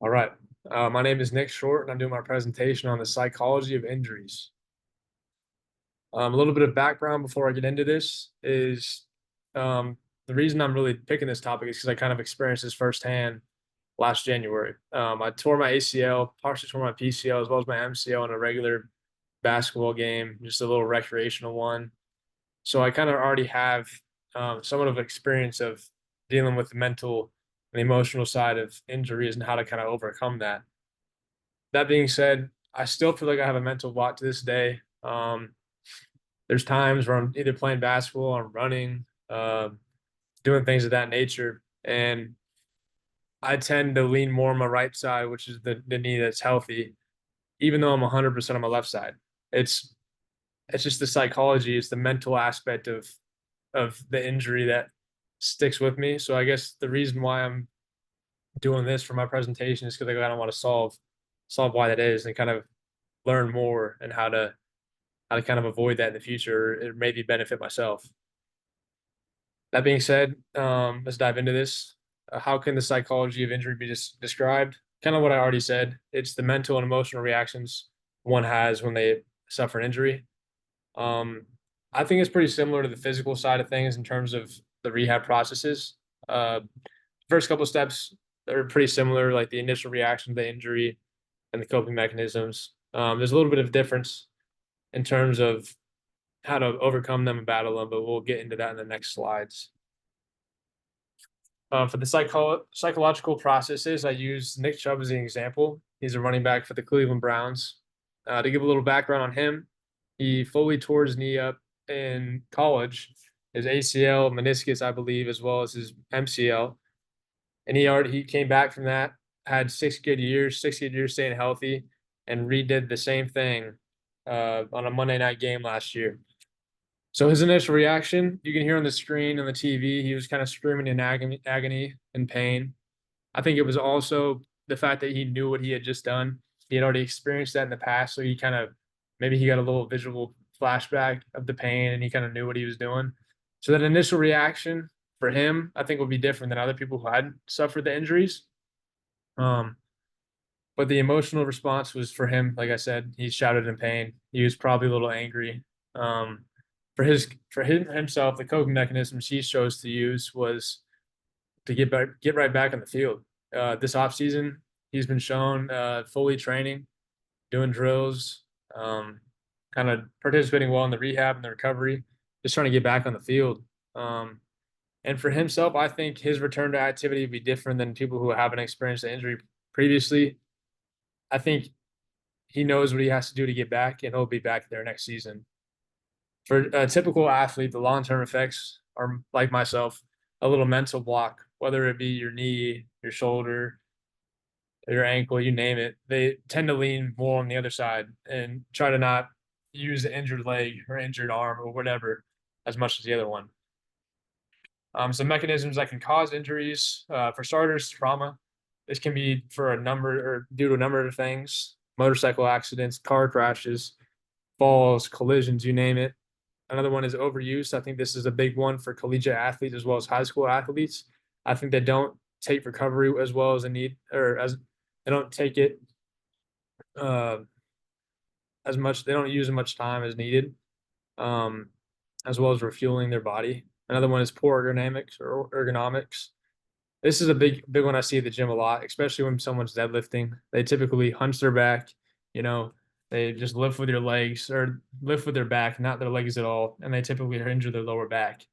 All right. My name is Nick Short, and I'm doing my presentation on the psychology of injuries. A little bit of background before I get into this is the reason I'm really picking this topic is because I kind of experienced this firsthand last January. I tore my ACL, partially tore my PCL, as well as my MCL in a regular basketball game, just a little recreational one. So I kind of already have somewhat of experience of dealing with the mental and emotional side of injuries and how to kind of overcome that. That being said, I still feel like I have a mental block to this day. There's times where I'm either playing basketball, I'm running, doing things of that nature, and I tend to lean more on my right side, which is the knee that's healthy, even though I'm 100% on my left side. It's it's just the psychology, it's the mental aspect of the injury that sticks with me. So I guess the reason why I'm doing this for my presentation is because I kind of want to solve why that is and kind of learn more and how to kind of avoid that in the future or maybe benefit myself. That being said, let's dive into this. How can the psychology of injury be described? Kind of what I already said. It's the mental and emotional reactions one has when they suffer an injury. Um, I think it's pretty similar to the physical side of things in terms of the rehab processes. Uh, First couple steps are pretty similar, like the initial reaction to the injury and the coping mechanisms. There's a little bit of difference in terms of how to overcome them and battle them, but we'll get into that in the next slides. For the psychological processes, I use Nick Chubb as an example. He's a running back for the Cleveland Browns. To give a little background on him, he fully tore his knee up in college, his ACL, meniscus, I believe, as well as his MCL. And he came back from that, had 6 good years staying healthy, and redid the same thing on a Monday night game last year. So his initial reaction, you can hear on the screen on the TV, he was kind of screaming in agony and pain. I think it was also the fact that he knew what he had just done. He had already experienced that in the past, so he kind of maybe he got a little visual flashback of the pain and he kind of knew what he was doing. So that initial reaction for him, I think would be different than other people who hadn't suffered the injuries. Um, but the emotional response was for him, like I said, he shouted in pain. He was probably a little angry. Um, for him himself, the coping mechanisms he chose to use was to get right back on the field. This off season, he's been shown fully training, doing drills, um, kind of participating well in the rehab and the recovery, just trying to get back on the field. Um, and for himself, I think his return to activity would be different than people who haven't experienced the injury previously. I think he knows what he has to do to get back, and he'll be back there next season. For a typical athlete, the long-term effects are like myself, a little mental block, whether it be your knee, your shoulder, your ankle, you name it. They tend to lean more on the other side and try to not use the injured leg or injured arm or whatever as much as the other one. Some mechanisms that can cause injuries, for starters, trauma. This can be for a number or due to a number of things: motorcycle accidents, car crashes, falls, collisions, you name it. Another one is overuse. I think this is a big one for collegiate athletes as well as high school athletes. I think they don't take recovery as well as they need, or as they don't take it uh, as much. They don't use as much time as needed, um, as well as refueling their body. Another one is poor ergonomics or ergonomics. This is a big one I see at the gym a lot, especially when someone's deadlifting. They typically hunch their back, you know, they just lift with their legs or lift with their back, not their legs at all, and they typically injure their lower back.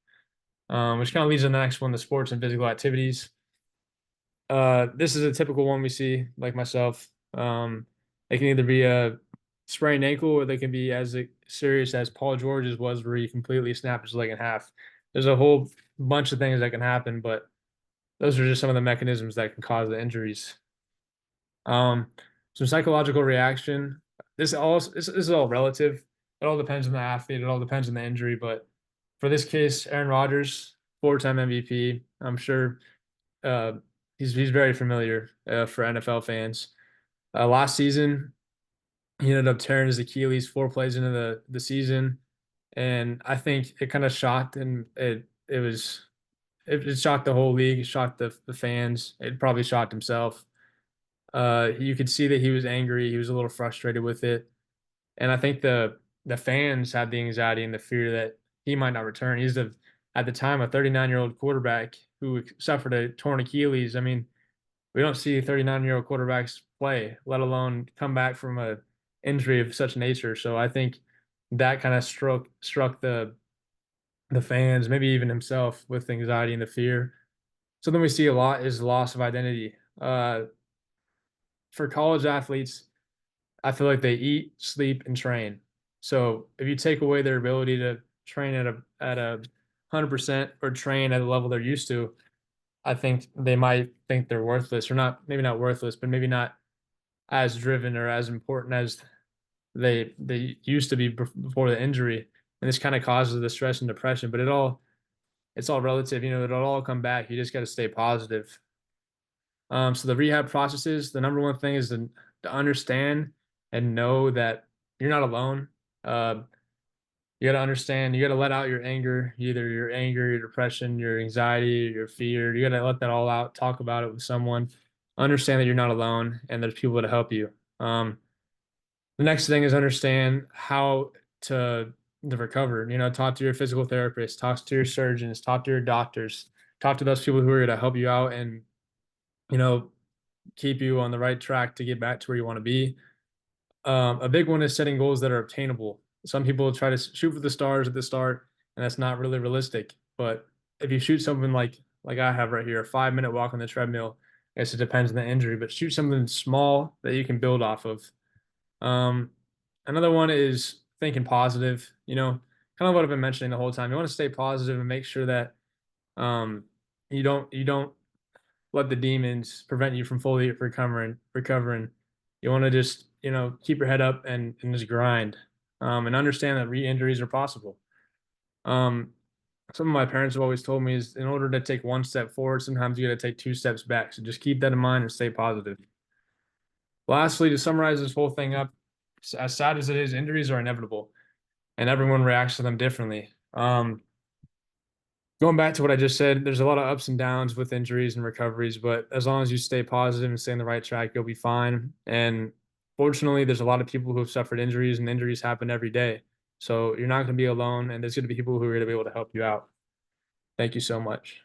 Which kind of leads to the next one, the sports and physical activities. This is a typical one we see, like myself. It can either be a sprained ankle or they can be as serious as Paul George's was, where he completely snapped his leg in half. There's a whole bunch of things that can happen, but those are just some of the mechanisms that can cause the injuries. Um, some psychological reaction. This is all relative. It all depends on the athlete. It all depends on the injury. But for this case, Aaron Rodgers, four-time MVP. I'm sure uh, he's very familiar for NFL fans. Last season, he ended up tearing his Achilles 4 plays into the season, and I think it kind of shocked and it shocked the whole league. It shocked the fans. It probably shocked himself. You could see that he was angry. He was a little frustrated with it, and I think the fans had the anxiety and the fear that he might not return. He's at the time a 39-year-old quarterback who suffered a torn Achilles. I mean, we don't see 39-year-old quarterbacks play, let alone come back from a injury of such nature. So I think that kind of struck the fans, maybe even himself, with anxiety and the fear. Something we see a lot is loss of identity. For college athletes, I feel like they eat, sleep, and train. So if you take away their ability to train at a 100% or train at a level they're used to, I think they might think they're worthless, or not, maybe not worthless, but maybe not as driven or as important as they used to be before the injury. And this kind of causes the stress and depression. But it's all relative. It'll all come back. You just got to stay positive. So the rehab processes, the number one thing is to understand and know that you're not alone. Uh, you got to understand. You got to let out your anger, either your anger, your depression, your anxiety, your fear. You got to let that all out. Talk about it with someone. Understand that you're not alone, and there's people to help you. The next thing is understand how to recover. Talk to your physical therapist, talk to your surgeons, talk to your doctors, talk to those people who are going to help you out and you know keep you on the right track to get back to where you want to be. A big one is setting goals that are obtainable. Some people try to shoot for the stars at the start, and that's not really realistic. But if you shoot something like I have right here, a 5-minute walk on the treadmill, I guess it depends on the injury, but shoot something small that you can build off of. Um, Another one is thinking positive. Kind of what I've been mentioning the whole time. You want to stay positive and make sure that um, you don't let the demons prevent you from fully recovering. You want to just keep your head up and just grind, and understand that re-injuries are possible. Um, some of my parents have always told me is in order to take one step forward, sometimes you got to take 2 steps back. So just keep that in mind and stay positive. Lastly, to summarize this whole thing up, as sad as it is, injuries are inevitable, and everyone reacts to them differently. Going back to what I just said, there's a lot of ups and downs with injuries and recoveries, but as long as you stay positive and stay on the right track, you'll be fine. And fortunately, there's a lot of people who have suffered injuries, and injuries happen every day. So you're not going to be alone, and there's going to be people who are going to be able to help you out. Thank you so much.